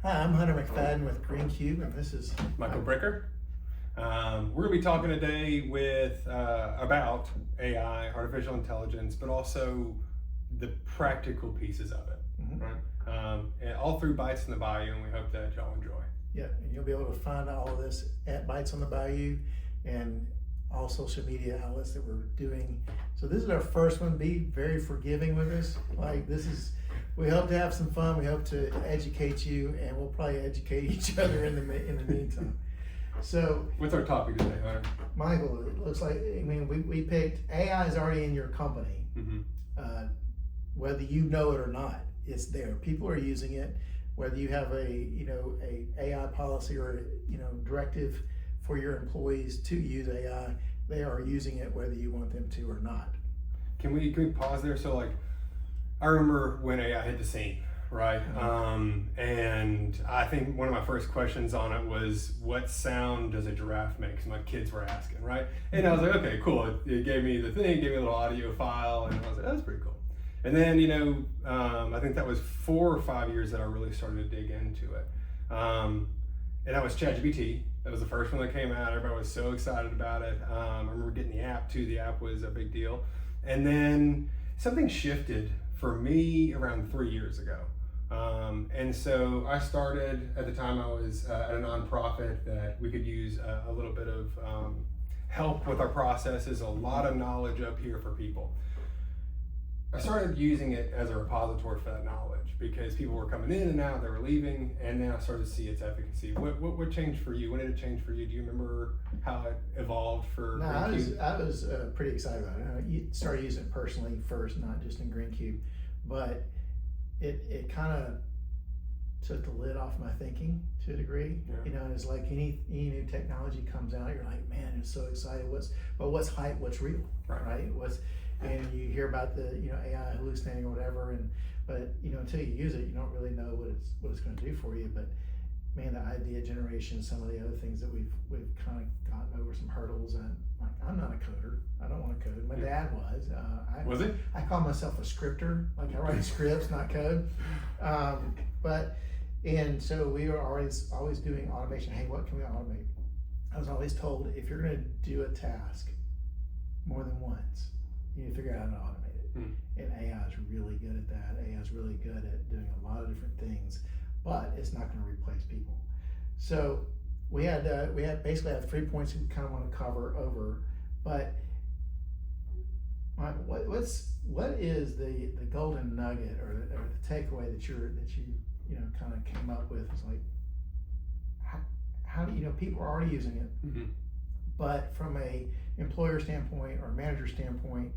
Hi, I'm Hunter McFadden with Green Cube, and this is Michael Bricker. We're going to be talking today about AI, artificial intelligence, but also the practical pieces of it, right? And all through Bytes in the Bayou, and we hope that y'all enjoy. Yeah, and you'll be able to find all of this at Bytes on the Bayou and all social media outlets that we're doing. So this is our first one. Be very forgiving with us. We hope to have some fun. We hope to educate you, and we'll probably educate each other in the meantime. So, what's our topic today, Hunter? Michael, it looks like, we picked AI is already in your company. Whether you know it or not, it's there. People are using it. Whether you have a AI policy or directive for your employees to use AI, they are using it whether you want them to or not. Can we pause there? So I remember when AI hit the scene, right? And I think one of my first questions on it was, what sound does a giraffe make? Because my kids were asking, right? And I was like, okay, cool. It gave me the thing, gave me a little audio file, and I was like, that's pretty cool. And then, I think that was 4 or 5 years that I really started to dig into it. And that was ChatGPT. That was the first one that came out. Everybody was so excited about it. I remember getting the app too. The app was a big deal. And then something shifted for me around 3 years ago. And so I started, at the time I was at a nonprofit that we could use a little bit of help with our processes, a lot of knowledge up here for people. I started using it as a repository for that knowledge because people were coming in and out, they were leaving, and then I started to see its efficacy. What changed for you? When did it change for you? Do you remember how it evolved for No, Green Cube? I was pretty excited about it. You started using it personally first, not just in Green Cube, but it kind of took the lid off my thinking to a degree. Yeah. It's like any new technology comes out, you're like, man, I'm so excited. What's hype? What's real? Right? And you hear about the AI hallucinating or whatever, but until you use it, you don't really know what it's going to do for you. But man, the idea generation, some of the other things that we've kind of gotten over some hurdles. And I'm not a coder. I don't want to code. My dad was. Was he? I call myself a scripter. Like I write scripts, not code. And so we were always doing automation. Hey, what can we automate? I was always told, if you're going to do a task more than once, you need to figure out how to automate it. And AI is really good at that. AI is really good at doing a lot of different things, but it's not going to replace people. So we had basically 3 points we kind of want to cover over. But what is the golden nugget or the takeaway that you kind of came up with? It's like, how do people are already using it, but from a employer standpoint or manager standpoint,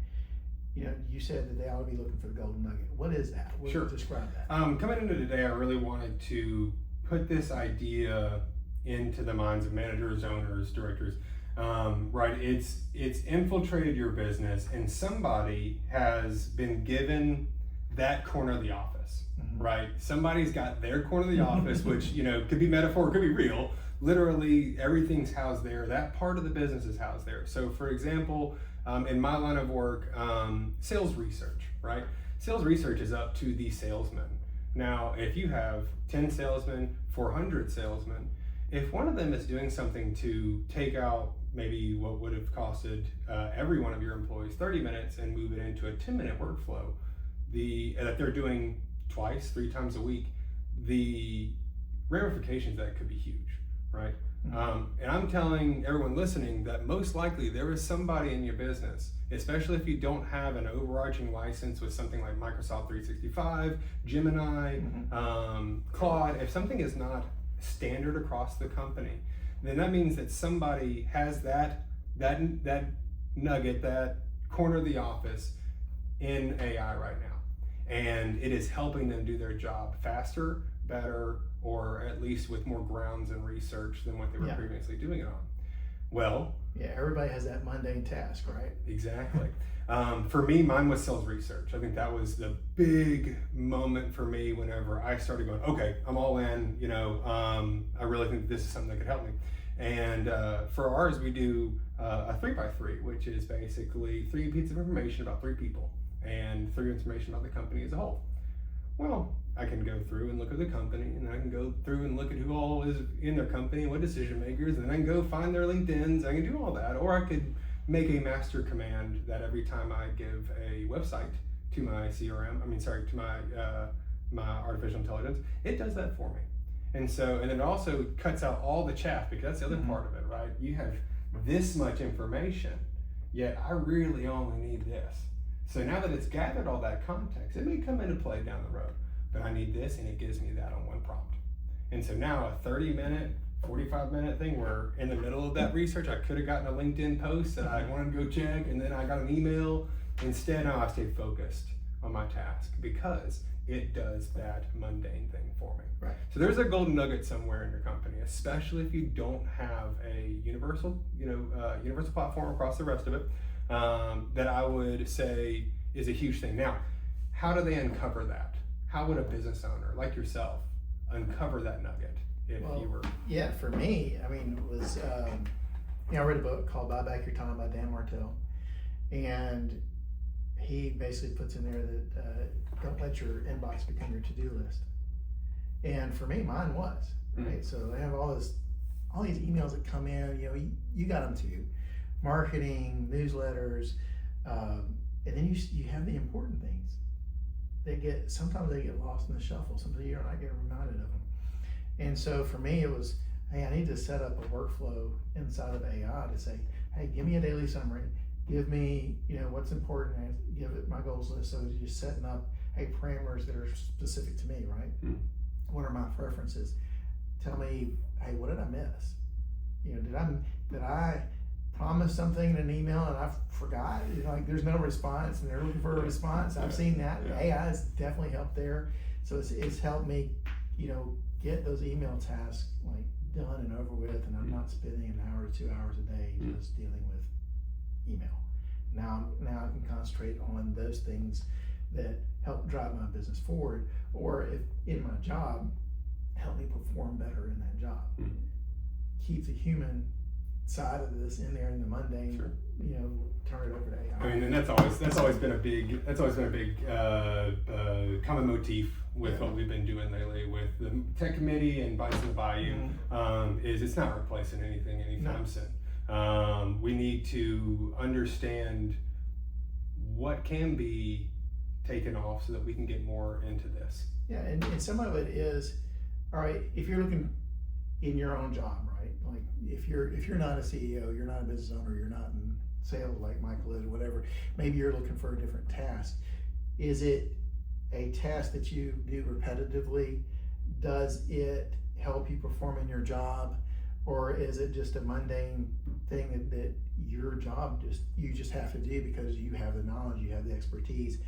you said that they ought to be looking for the golden nugget. What is that? Sure. Describe that. Coming into today, I really wanted to put this idea into the minds of managers, owners, directors. Right? It's infiltrated your business, and somebody has been given that corner of the office. Right? Somebody's got their corner of the office, which could be metaphor, could be real. Literally everything's housed there. That part of the business is housed there. So for example, in my line of work, sales research, right? Sales research is up to the salesman. Now, if you have 10 salesmen, 400 salesmen, if one of them is doing something to take out maybe what would have costed every one of your employees 30 minutes and move it into a 10-minute workflow, that they're doing twice, 3 times a week, the ramifications of that could be huge. Right? And I'm telling everyone listening that most likely there is somebody in your business, especially if you don't have an overarching license with something like Microsoft 365, Gemini, Claude. If something is not standard across the company, then that means that somebody has that nugget, that corner of the office in AI right now. And it is helping them do their job faster, better, or at least with more grounds and research than what they were previously doing it on. Well, everybody has that mundane task, right? Exactly. For me, mine was sales research. I think that was the big moment for me whenever I started going, okay, I'm all in, I really think this is something that could help me. And for ours, we do a 3x3, which is basically 3 pieces of information about 3 people and 3 information about the company as a whole. Well, I can go through and look at the company, and I can go through and look at who all is in their company, what decision makers, and then I can go find their LinkedIn's. I can do all that, or I could make a master command that every time I give a website to my to my artificial intelligence, it does that for me. And then it also cuts out all the chaff, because that's the other part of it, right? You have this much information, yet I really only need this. So now that it's gathered all that context, it may come into play down the road, but I need this, and it gives me that on one prompt. And so now a 30-minute, 45-minute thing where in the middle of that research, I could have gotten a LinkedIn post that I wanted to go check, and then I got an email. Instead, now I stay focused on my task because it does that mundane thing for me. Right. So there's a golden nugget somewhere in your company, especially if you don't have a universal platform across the rest of it, that I would say is a huge thing. Now, how do they uncover that? How would a business owner like yourself uncover that nugget if you were? Yeah, for me, I mean, it was, I read a book called Buy Back Your Time by Dan Martell, and he basically puts in there that don't let your inbox become your to-do list. And for me, mine was, right? So they have all these emails that come in, you got them too. Marketing, newsletters, and then you have the important things. Sometimes they get lost in the shuffle. Sometimes you're not getting reminded of them. And so for me, it was, hey, I need to set up a workflow inside of AI to say, hey, give me a daily summary. Give me, what's important, and give it my goals list. So you're setting up, hey, parameters that are specific to me, right? What are my preferences? Tell me, hey, what did I miss? Did I promise something in an email and I forgot? There's no response, and they're looking for a response. I've seen that. Yeah. AI has definitely helped there. So it's helped me, get those email tasks done and over with, and I'm not spending an hour to 2 hours a day just dealing with email. Now I can concentrate on those things that help drive my business forward, or if in my job, help me perform better in that job. Keep the human side of this in there in the mundane, turn it over to AI. I mean, and that's always been a big common motif with what we've been doing lately with the tech committee and Bytes in the Bayou. Is it's not replacing anything anytime soon. We need to understand what can be taken off so that we can get more into this. Yeah, and some of it is, all right, if you're looking in your own job, right? Like if you're not a CEO, you're not a business owner, you're not in sales like Michael is, or whatever, maybe you're looking for a different task. Is it a task that you do repetitively? Does it help you perform in your job? Or is it just a mundane thing that your job you just have to do because you have the knowledge, you have the expertise,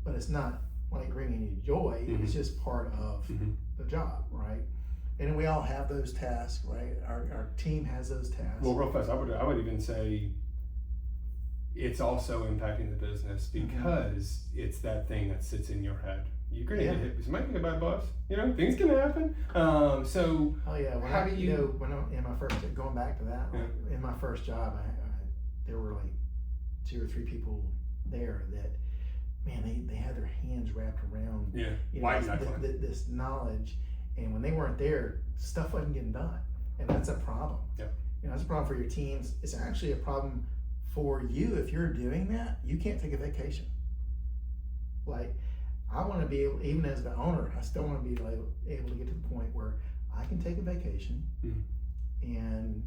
but it's not like bringing you joy, it's just part of the job, right? And we all have those tasks, right? Our team has those tasks. Well, real fast, I would even say it's also impacting the business because it's that thing that sits in your head. You're gonna get hit. Somebody can get by a bus. Things can happen. So how do you? When in my first, going back to that, in my first job, there were like 2 or 3 people there that, man, they had their hands wrapped around this knowledge, and when they weren't there, stuff wasn't getting done, and that's a problem. Yeah, that's a problem for your teams. It's actually a problem for you if you're doing that. You can't take a vacation. I want to be able, even as the owner, I still want to be able to get to the point where I can take a vacation and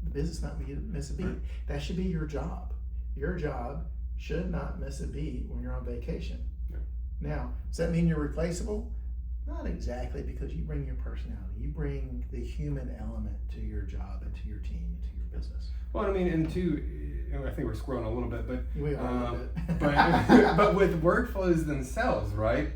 the business not miss a beat. That should be your job. Your job should not miss a beat when you're on vacation. Now, does that mean you're replaceable? Not exactly, because you bring your personality. You bring the human element to your job and to your team and to your business. Well, I mean, and two, I think we're scrolling a little bit, but we are a little bit. but with workflows themselves, right?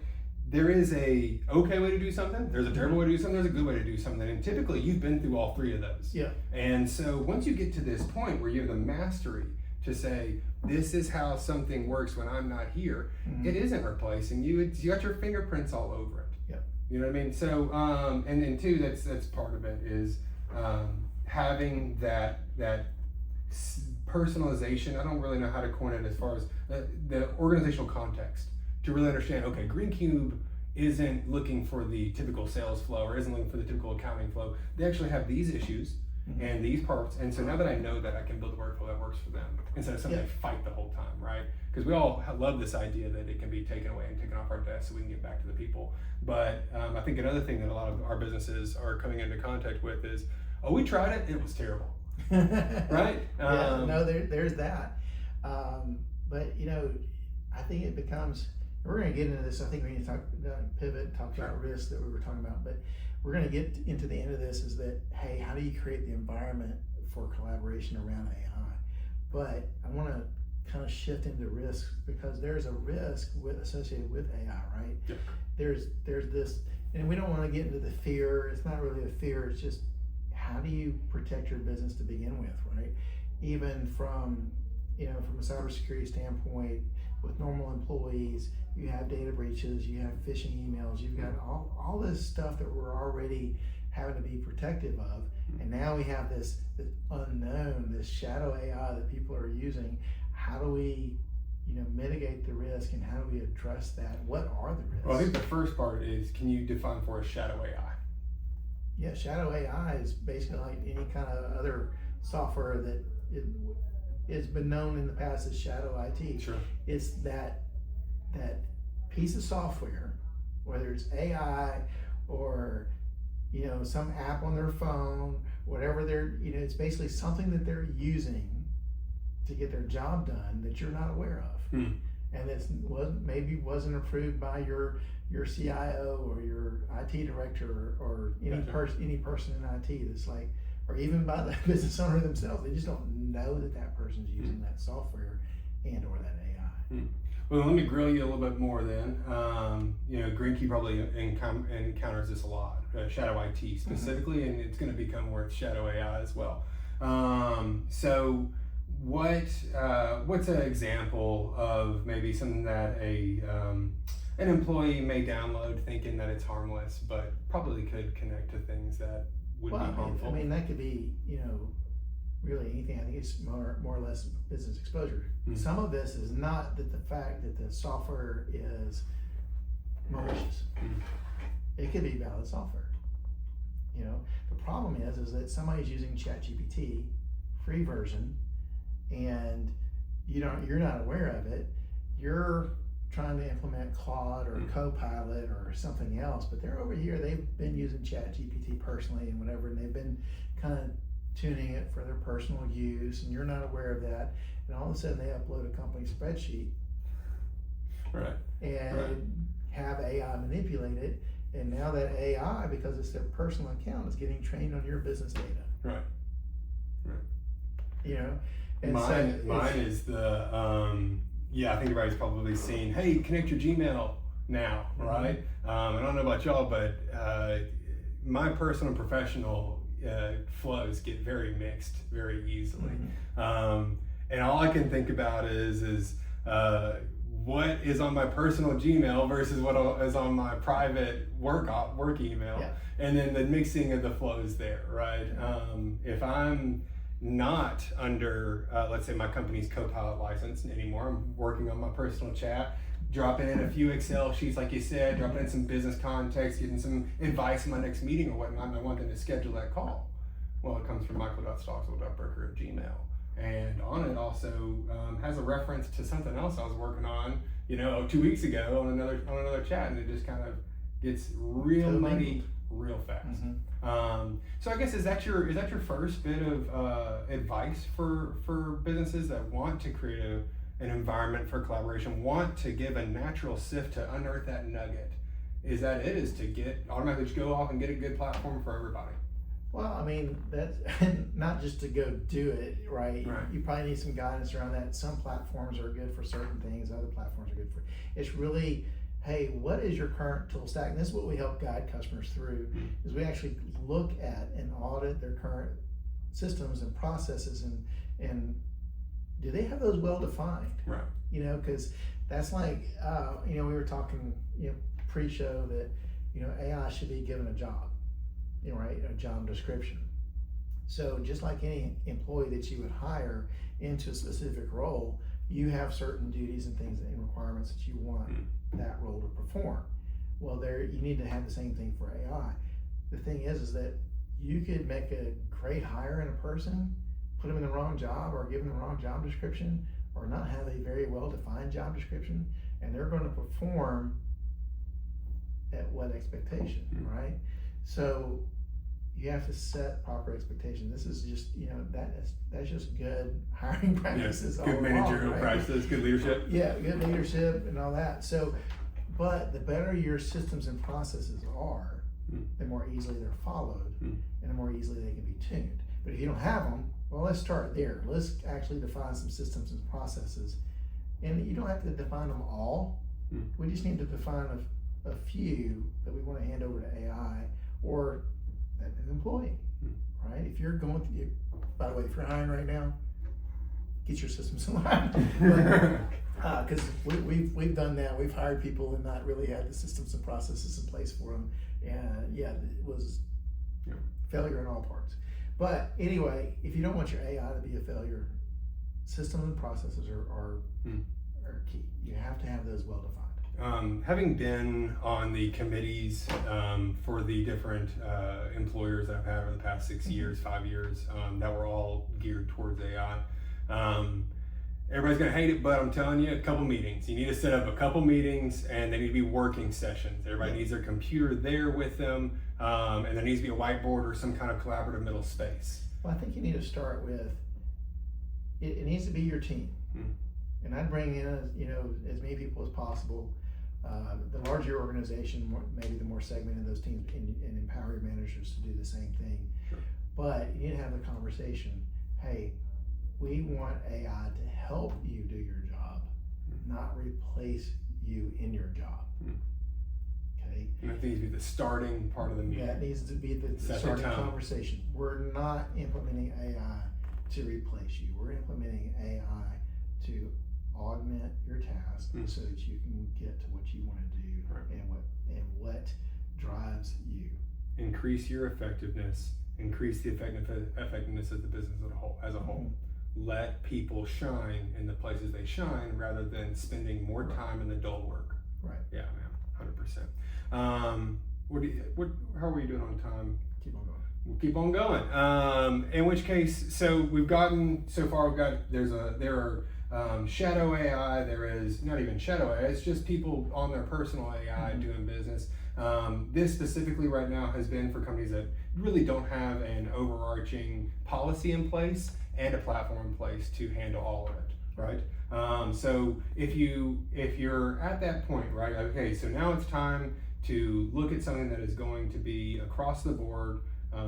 There is a okay way to do something. There's a terrible way to do something. There's a good way to do something, and typically you've been through all 3 of those. Yeah. And so once you get to this point where you have the mastery to say, this is how something works when I'm not here, it isn't replacing you. You got your fingerprints all over it. Yeah. You know what I mean? So, and then two, that's part of it is having that personalization. I don't really know how to coin it as far as the organizational context to really understand, okay, Green Cube isn't looking for the typical sales flow or isn't looking for the typical accounting flow. They actually have these issues and these parts. And so now that I know that, I can build a workflow that works for them instead of something they fight the whole time, right? Because we all love this idea that it can be taken away and taken off our desk so we can get back to the people. But I think another thing that a lot of our businesses are coming into contact with is, oh, we tried it, it was terrible. Right? No, there's that. But I think it becomes, we're going to get into this, I think we need to pivot and talk about risk that we were talking about, but we're going to get into the end of this is that, hey, how do you create the environment for collaboration around AI? But I want to kind of shift into risk because there's a risk associated with AI, right? Yep. There's this, and we don't want to get into the fear. It's not really a fear. It's just, how do you protect your business to begin with, right? Even from a cybersecurity standpoint, with normal employees, you have data breaches, you have phishing emails, you've got all this stuff that we're already having to be protective of, and now we have this unknown, this shadow AI that people are using. How do we mitigate the risk, and how do we address that? What are the risks? Well, I think the first part is, can you define for us shadow AI? Yeah, shadow AI is basically like any kind of other software that it's been known in the past as shadow IT. Sure. It's that piece of software, whether it's AI or some app on their phone, whatever it's basically something that they're using to get their job done that you're not aware of. And it wasn't approved by your CIO or your IT director or any person in IT that's like, or even by the business owner themselves. They just don't know that person's using that software and or that AI. Well, let me grill you a little bit more then. Green Key probably encounters this a lot, shadow IT specifically, and it's going to become where it's shadow AI as well. So what's an example of maybe something that an employee may download thinking that it's harmless, but probably could connect to things that would be harmful? I mean, that could be, really anything. I think it's more or less business exposure. Some of this is not that the fact that the software is malicious. It could be valid software. The problem is that somebody's using ChatGPT, free version, and you're not aware of it. You're trying to implement Claude or Copilot or something else, but they're over here, they've been using ChatGPT personally and whatever, and they've been kind of tuning it for their personal use, and you're not aware of that, and all of a sudden they upload a company spreadsheet and have AI manipulate it, and now that AI, because it's their personal account, is getting trained on your business data. And mine is the I think everybody's probably seen, hey, connect your Gmail now, right? I don't know about y'all, but my personal and professional flows get very mixed very easily. And all I can think about is what is on my personal Gmail versus what is on my private work email, and then the mixing of the flows there, right? If I'm not under, let's say, my company's Copilot license anymore, I'm working on my personal chat, dropping in a few Excel sheets, like you said, dropping in some business context, getting some advice in my next meeting or whatnot, and I want them to schedule that call. Well, it comes from michael.stocksville.broker@gmail. And on it also has a reference to something else I was working on, 2 weeks ago on another chat, and it just kind of gets real muddy real fast. So I guess is that your first bit of advice for businesses that want to create an environment for collaboration, want to give a natural sift to unearth that nugget? Is that it? Is to automatically just go off and get a good platform for everybody? Well, I mean, that's not just to go do it, right? You probably need some guidance around that. Some platforms are good for certain things, other platforms are good for. It's really, hey, what is your current tool stack? And this is what we help guide customers through, is we actually look at and audit their current systems and processes, and do they have those well defined? Because that's like, we were talking, pre-show that, AI should be given a job. A job description. So just like any employee that you would hire into a specific role, you have certain duties and things and requirements that you want that role to perform. Well, you need to have the same thing for AI. The thing is that you could make a great hire in a person, put them in the wrong job or give them the wrong job description or not have a very well-defined job description, and they're going to perform at what expectation, right? So you have to set proper expectation. This is just, that's just good hiring practices. Good managerial practices, good leadership. Yeah, good leadership and all that. So, but the better your systems and processes are, the more easily they're followed and the more easily they can be tuned. But if you don't have them, well, let's start there. Let's actually define some systems and processes. And you don't have to define them all. We just need to define a few that we want to hand over to AI or an employee, right? If you're going through, by the way, if you're hiring right now, get your systems in line. Because we've done that. We've hired people and not really had the systems and processes in place for them. And yeah, it was failure in all parts. But anyway, if you don't want your AI to be a failure, systems and processes are key. You have to have those well defined. Having been on the committees for the different employers that I've had over the past 6 years, 5 years, that were all geared towards AI, everybody's gonna hate it, but I'm telling you, a couple meetings. You need to set up a couple meetings, and they need to be working sessions. Everybody needs their computer there with them, and there needs to be a whiteboard or some kind of collaborative middle space. Well, I think you need to start with, it needs to be your team. And I'd bring in, as many people as possible. The larger your organization, maybe the more segmented those teams, and empower your managers to do the same thing. Sure. But you need to have the conversation, hey, we want AI to help you do your job, not replace you in your job. Okay? And that needs to be the starting part of the meeting. That needs to be the starting conversation. We're not implementing AI to replace you. We're implementing AI to augment your task so that you can get to what you want to do and what drives you. Increase your effectiveness. Increase the effectiveness of the business as a whole. Let people shine in the places they shine rather than spending more time in the dull work. Right. Yeah, man, 100%. How are we doing on time? Keep on going. We'll keep on going. In which case, so we've gotten so far. There are shadow AI. There is not even shadow AI. It's just people on their personal AI doing business. This specifically right now has been for companies that really don't have an overarching policy in place and a platform in place to handle all of it, right? So if you're at that point, right? Okay, so now it's time to look at something that is going to be across the board,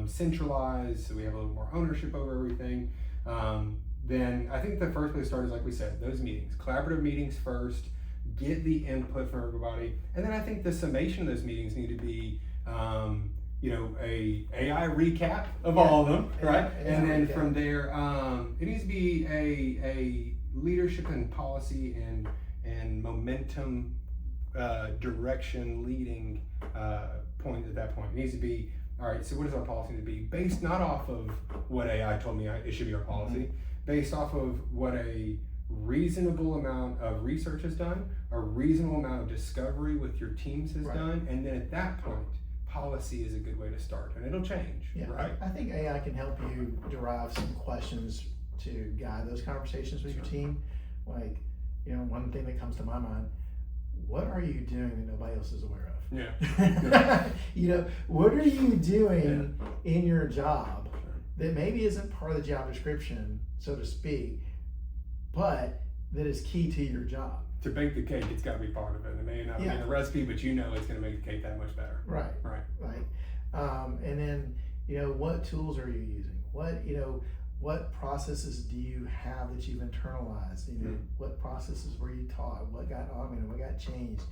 centralized, so we have a little more ownership over everything. Then I think the first place to start is, like we said, those meetings, collaborative meetings first. Get the input from everybody, and then I think the summation of those meetings need to be, a AI recap of all of them, right? And then from there, it needs to be a leadership and policy and momentum, direction leading point at that point. It needs to be, all right, so what does our policy need to be? Based not off of what AI told me it should be our policy, based off of what a reasonable amount of research has done, a reasonable amount of discovery with your teams has done, and then at that point, policy is a good way to start, and it'll change, right? I think AI can help you derive some questions to guide those conversations with your team. Like, one thing that comes to my mind, what are you doing that nobody else is aware of? Yeah. What are you doing in your job that maybe isn't part of the job description, so to speak, but that is key to your job? To bake the cake, it's got to be part of it. It may not be in the recipe, but it's going to make the cake that much better. Right. And then, what tools are you using? What processes do you have that you've internalized? What processes were you taught? What got augmented? What got changed?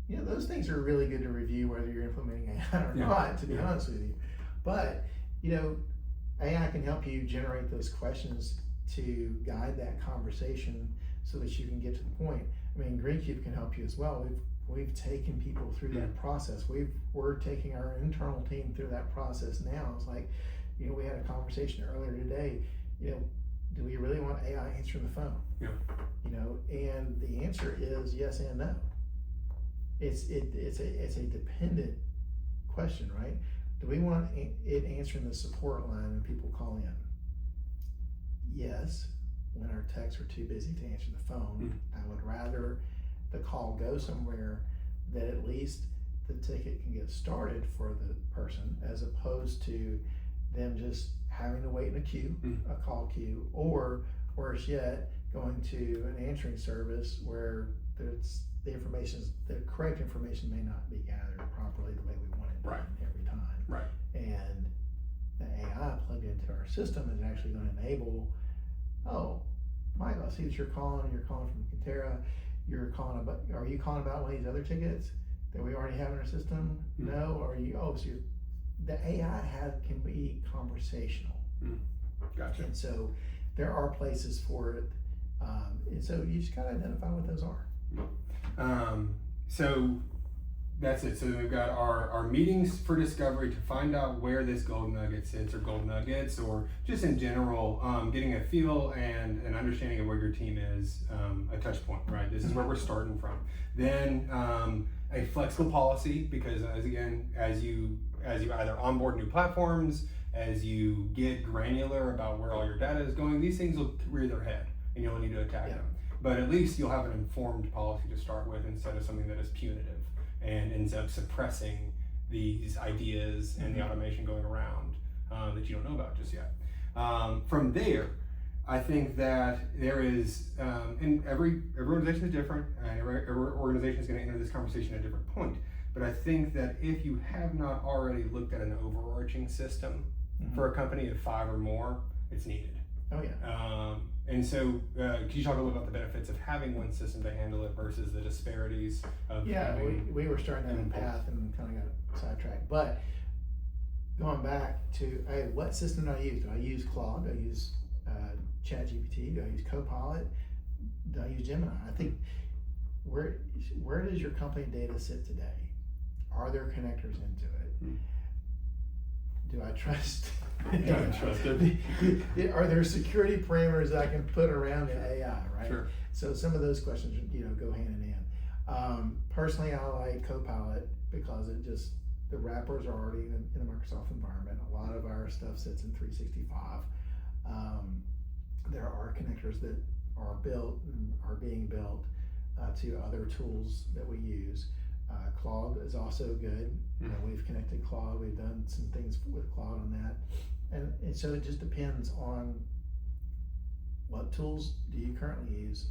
Those things are really good to review whether you're implementing AI or not, to be honest with you. But, AI can help you generate those questions to guide that conversation so that you can get to the point. I mean, Greencube can help you as well. We've taken people through that process. We're taking our internal team through that process now. It's like, we had a conversation earlier today. do we really want AI answering the phone? Yeah. You know, and the answer is yes and no. It's a dependent question, right? Do we want it answering the support line when people call in? Yes, when our techs are too busy to answer the phone. I would rather the call go somewhere that at least the ticket can get started for the person, as opposed to them just having to wait in a queue, a call queue, or worse yet, going to an answering service where the correct information may not be gathered properly the way we want it done every time. Right. And the AI plugged into our system is actually going to enable, oh, Mike, I see that you're calling from Conterra. Are you calling about one of these other tickets that we already have in our system? No, or the AI can be conversational. Gotcha. And so there are places for it. And so you just gotta identify what those are. So that's it. So we've got our meetings for discovery to find out where this gold nugget sits, or gold nuggets, or just in general, getting a feel and an understanding of where your team is, a touch point, right? This is where we're starting from. Then a flexible policy, because as you either onboard new platforms, as you get granular about where all your data is going, these things will rear their head and you'll need to attack them. But at least you'll have an informed policy to start with, instead of something that is punitive and ends up suppressing these ideas and the automation going around that you don't know about just yet. From there, I think that there is, and every organization is different, and every organization is going to enter this conversation at a different point. But I think that if you have not already looked at an overarching system for a company of 5 or more, it's needed. Oh yeah. And so, can you talk a little about the benefits of having one system to handle it versus the disparities of we were starting down a path and kind of got sidetracked. But going back to, hey, what system do I use? Do I use Claude? Do I use ChatGPT? Do I use Copilot? Do I use Gemini? I think, where does your company data sit today? Are there connectors into it? Do I trust? Do I trust it? Are there security parameters that I can put around the AI, right? Sure. So some of those questions, go hand in hand. Personally, I like Copilot because the wrappers are already in the Microsoft environment. A lot of our stuff sits in 365. There are connectors that are built and are being built to other tools that we use. Claude is also good. We've connected Claude. We've done some things with Claude on that. And so it just depends on what tools do you currently use,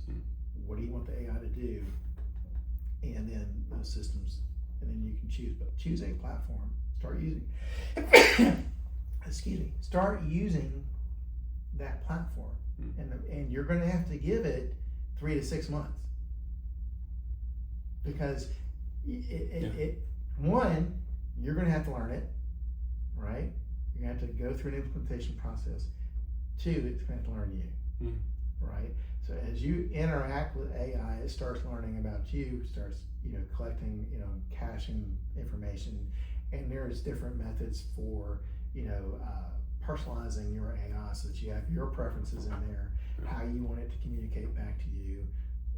what do you want the AI to do, and then those systems, and then you can choose. But choose a platform, start using, start using that platform, and you're going to have to give it 3 to 6 months, because one, you're going to have to learn it, right? You're going to have to go through an implementation process. 2, it's going to have to learn you, right? So as you interact with AI, it starts learning about you, starts collecting, caching information, and there's different methods for personalizing your AI so that you have your preferences in there, how you want it to communicate back to you,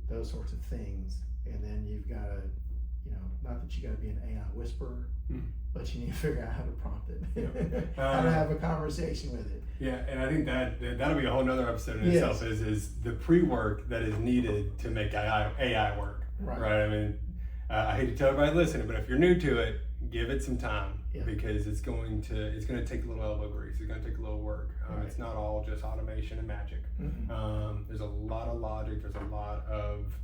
those sorts of things, and then you've got to. Not that you got to be an AI whisperer, but you need to figure out how to prompt it, how to have a conversation with it. Yeah, and I think that'll be a whole nother episode in itself. Is the pre-work that is needed to make AI work, right? I mean, I hate to tell everybody listening, but if you're new to it, give it some time, because it's going to take a little elbow grease. It's going to take a little work. It's not all just automation and magic. There's a lot of logic. There's a lot of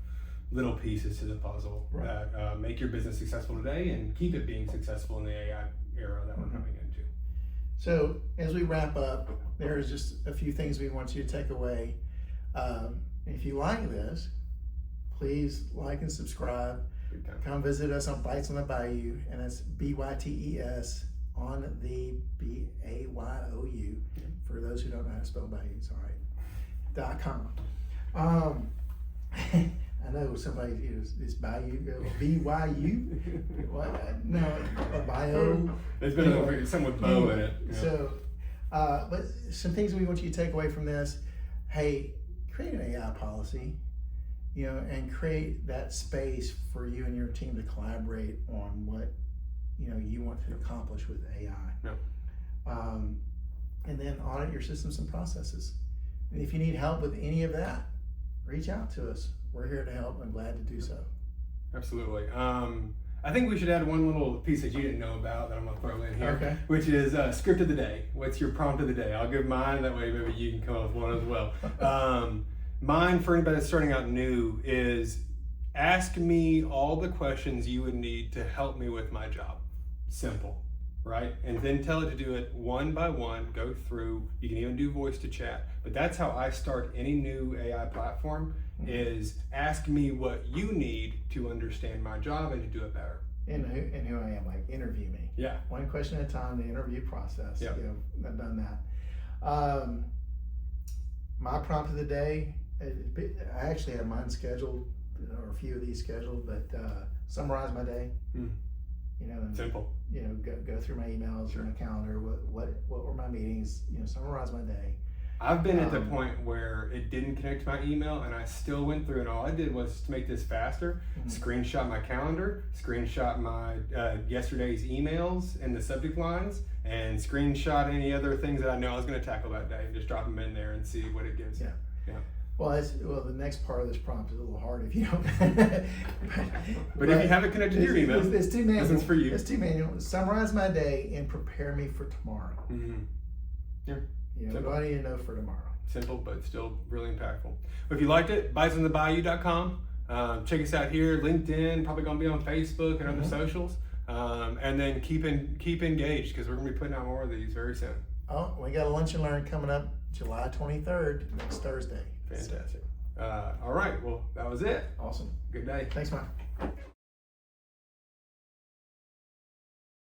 little pieces to the puzzle that make your business successful today and keep it being successful in the AI era that we're coming into. So as we wrap up, there's just a few things we want you to take away. If you like this, please like and subscribe. Come visit us on Bytes on the Bayou, and that's BYTES on the BAYOU. For those who don't know how to spell Bayou, it's all right. .com. I know somebody is Bayou, BYU. What? No, a bio. There's been something with Bo in it. So, but some things we want you to take away from this. hey, create an AI policy, and create that space for you and your team to collaborate on what, you want to accomplish with AI. Yeah. And then audit your systems and processes. And if you need help with any of that, reach out to us. We're here to help and glad to do so. Absolutely. I think we should add one little piece that you didn't know about that I'm going to throw in here, Okay. which is script of the day. What's your prompt of the day? I'll give mine, that way maybe you can come up with one as well. Mine, for anybody that's starting out new, is ask me all the questions you would need to help me with my job. Simple, right? And then tell it to do it one by one, go through. You can even do voice to chat. But that's how I start any new AI platform, is ask me what you need to understand my job and to do it better. And who I am, like interview me. Yeah. One question at a time, the interview process. Yep. I've done that. My prompt of the day, I actually have mine scheduled, or a few of these scheduled, but summarize my day. And, Simple. Go through my emails or my calendar. What were my meetings? Summarize my day. I've been at the point where it didn't connect to my email and I still went through, and all I did was, to make this faster, screenshot my calendar, screenshot my yesterday's emails and the subject lines, and screenshot any other things that I know I was going to tackle that day, and just drop them in there and see what it gives. Yeah. Well, the next part of this prompt is a little hard if you don't. but if you have it connected to your email, it's too manual. This one's for you. It's too manual. Summarize my day and prepare me for tomorrow. Yeah. What do you know for tomorrow? Simple, but still really impactful. But if you liked it, bytesonthebayou.com. Check us out here, LinkedIn, probably going to be on Facebook and other socials. And then keep engaged, because we're going to be putting out more of these very soon. Oh, we got a Lunch and Learn coming up July 23rd, next Thursday. Fantastic. All right, well, that was it. Awesome. Good day. Thanks, Mike.